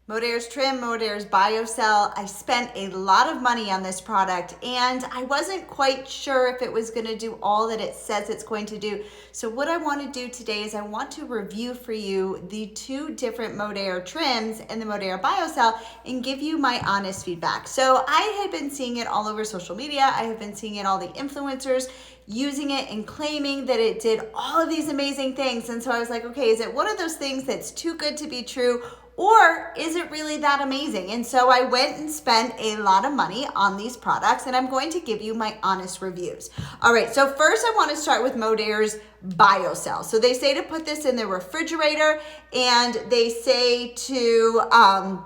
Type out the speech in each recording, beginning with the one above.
Modere's Trim, Modere's Biocell. I spent a lot of money on this product and I wasn't quite sure if it was going to do all that it says it's going to do. So what I want to do today is I want to review for you the two different Modere Trims and the Modere Biocell and give you my honest feedback. So I had been seeing it all over social media. I have been seeing it all the influencers using it and claiming that it did all of these amazing things. And so I was like, okay, is it one of those things that's too good to be true? Or is it really that amazing? And so I went and spent a lot of money on these products and I'm going to give you my honest reviews. All right, so first I want to start with Modere's Biocell. So they say to put this in the refrigerator and they say to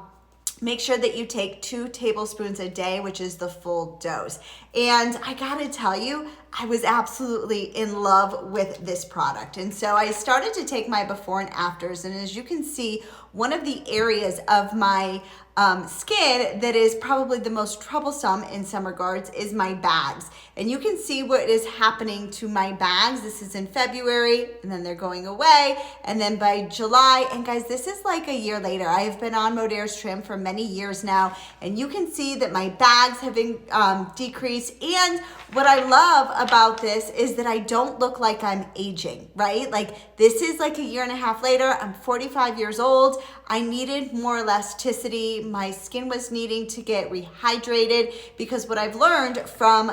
make sure that you take 2 tablespoons a day, which is the full dose. And I gotta tell you, I was absolutely in love with this product. And so I started to take my before and afters. And as you can see, one of the areas of my skin that is probably the most troublesome in some regards is my bags. And you can see what is happening to my bags. This is in February and then they're going away. And then by July, and guys, this is like a year later. I have been on Modere's Trim for many years now. And you can see that my bags have been decreased. And what I love about this is that I don't look like I'm aging, right? Like this is like a year and a half later. I'm 45 years old. I needed more elasticity. My skin was needing to get rehydrated because what I've learned from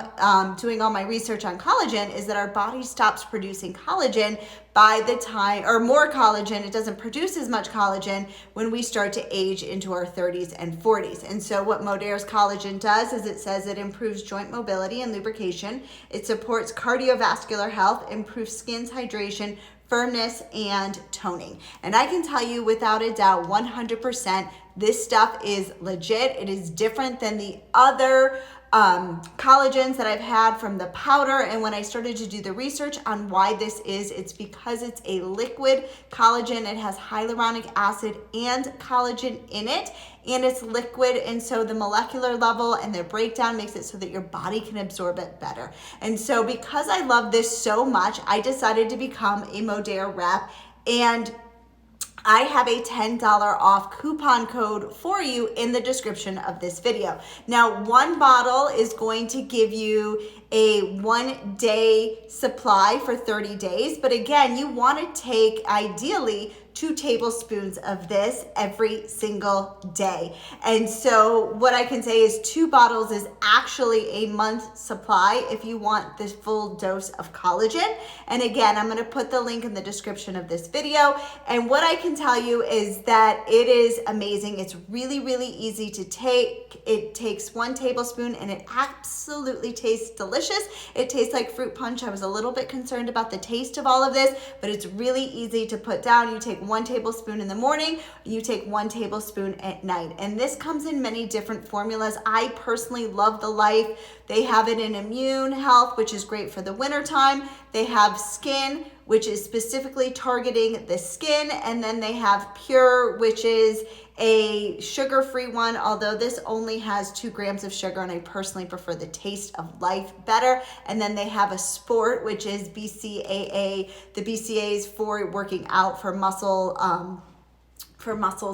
doing all my research on collagen is that our body stops producing collagen by the time, or more collagen, it doesn't produce as much collagen when we start to age into our 30s and 40s. And so what Modere's collagen does is it says it improves joint mobility and lubrication. It supports cardiovascular health, improves skin's hydration, firmness, and toning. And I can tell you without a doubt, 100%, this stuff is legit. It is different than the other collagens that I've had from the powder. And when I started to do the research on why this is, it's because it's a liquid collagen. It has hyaluronic acid and collagen in it, and it's liquid. And so the molecular level and the breakdown makes it so that your body can absorb it better. And so because I love this so much, I decided to become a Modere rep, and I have a $10 off coupon code for you in the description of this video. Now, one bottle is going to give you a 1-day supply for 30 days. But again, you want to take ideally 2 tablespoons of this every single day. And so what I can say is 2 bottles is actually a month's supply if you want this full dose of collagen. And again, I'm going to put the link in the description of this video. And what I can tell you is that it is amazing. It's really, really easy to take. It takes 1 tablespoon and it absolutely tastes delicious. It tastes like fruit punch. I was a little bit concerned about the taste of all of this, but it's really easy to put down. You take 1 tablespoon in the morning, you take 1 tablespoon at night. And this comes in many different formulas. I personally love the Life. They have it in immune health, which is great for the winter time. They have skin, which is specifically targeting the skin. And then they have pure, which is a sugar-free one, although this only has 2 grams of sugar, and I personally prefer the taste of Life better. And then they have a Sport, which is BCAA. The BCAA is for working out for muscles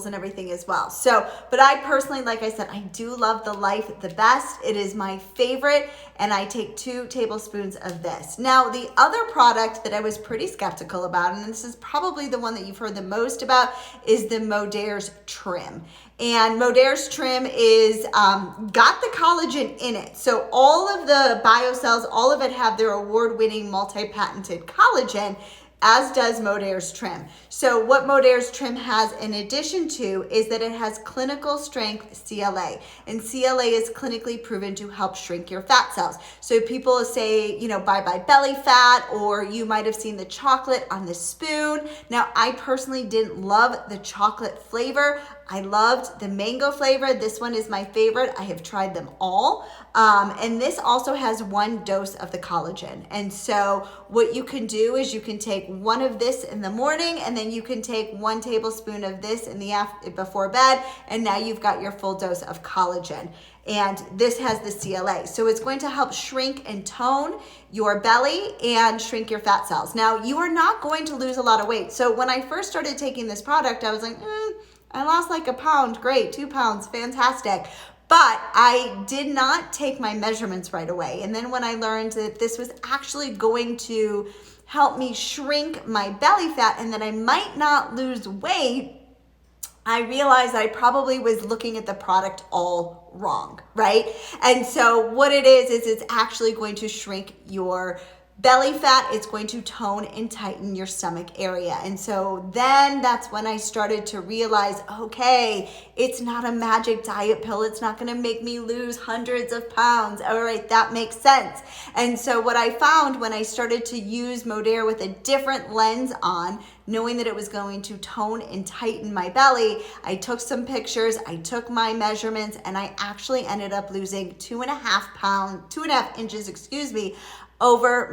and everything as well. So, but I personally, like I said, I do love the Life the best. It is my favorite, and I take 2 tablespoons of this. Now, the other product that I was pretty skeptical about, and this is probably the one that you've heard the most about, is the Modere's Trim. And Modere's Trim is got the collagen in it. So all of the biocells, all of it have their award-winning multi-patented collagen, as does Modere's Trim. So what Modere's Trim has in addition to is that it has clinical strength CLA. And CLA is clinically proven to help shrink your fat cells. So people say, you know, bye-bye belly fat, or you might have seen the chocolate on the spoon. Now, I personally didn't love the chocolate flavor. I loved the mango flavor. This one is my favorite. I have tried them all. And this also has 1 dose of the collagen. And so what you can do is you can take 1 of this in the morning, and then you can take 1 tablespoon of this in the before bed, and now you've got your full dose of collagen. And this has the CLA. So it's going to help shrink and tone your belly and shrink your fat cells. Now, you are not going to lose a lot of weight. So when I first started taking this product, I was like, I lost like a pound, great, 2 pounds, fantastic. But I did not take my measurements right away. And then when I learned that this was actually going to help me shrink my belly fat and that I might not lose weight, I realized I probably was looking at the product all wrong, right? And so what it is it's actually going to shrink your belly fat. It's going to tone and tighten your stomach area. And so then that's when I started to realize, okay, it's not a magic diet pill. It's not going to make me lose hundreds of pounds. All right, that makes sense. And so what I found when I started to use Modere with a different lens on, knowing that it was going to tone and tighten my belly, I took some pictures, I took my measurements, and I actually ended up losing 2.5 inches, over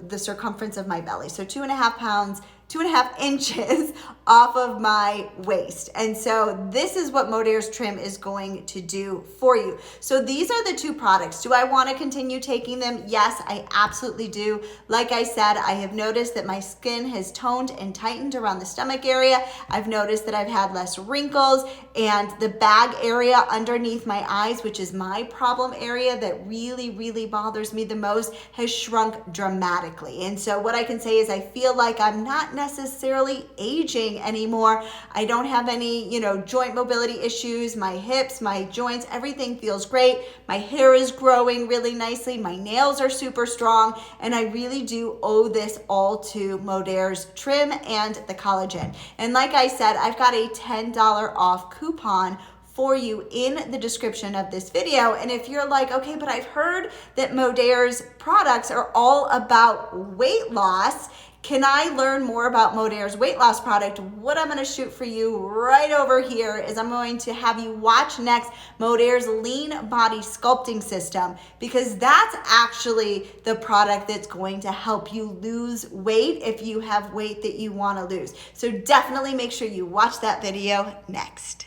the circumference of my belly. So 2.5 pounds, 2.5 inches off of my waist. And so this is what Modere's Trim is going to do for you. So these are the two products. Do I want to continue taking them? Yes, I absolutely do. Like I said, I have noticed that my skin has toned and tightened around the stomach area. I've noticed that I've had less wrinkles, and the bag area underneath my eyes, which is my problem area that really, really bothers me the most, has shrunk dramatically. And so what I can say is I feel like I'm not necessarily aging anymore. I don't have any, joint mobility issues. My hips, my joints, everything feels great. My hair is growing really nicely. My nails are super strong. And I really do owe this all to Modere's Trim and the collagen. And like I said, I've got a $10 off coupon for you in the description of this video. And if you're like, okay, but I've heard that Modere's products are all about weight loss, can I learn more about Modere's weight loss product? What I'm going to shoot for you right over here is I'm going to have you watch next Modere's Lean Body Sculpting System, because that's actually the product that's going to help you lose weight if you have weight that you want to lose. So definitely make sure you watch that video next.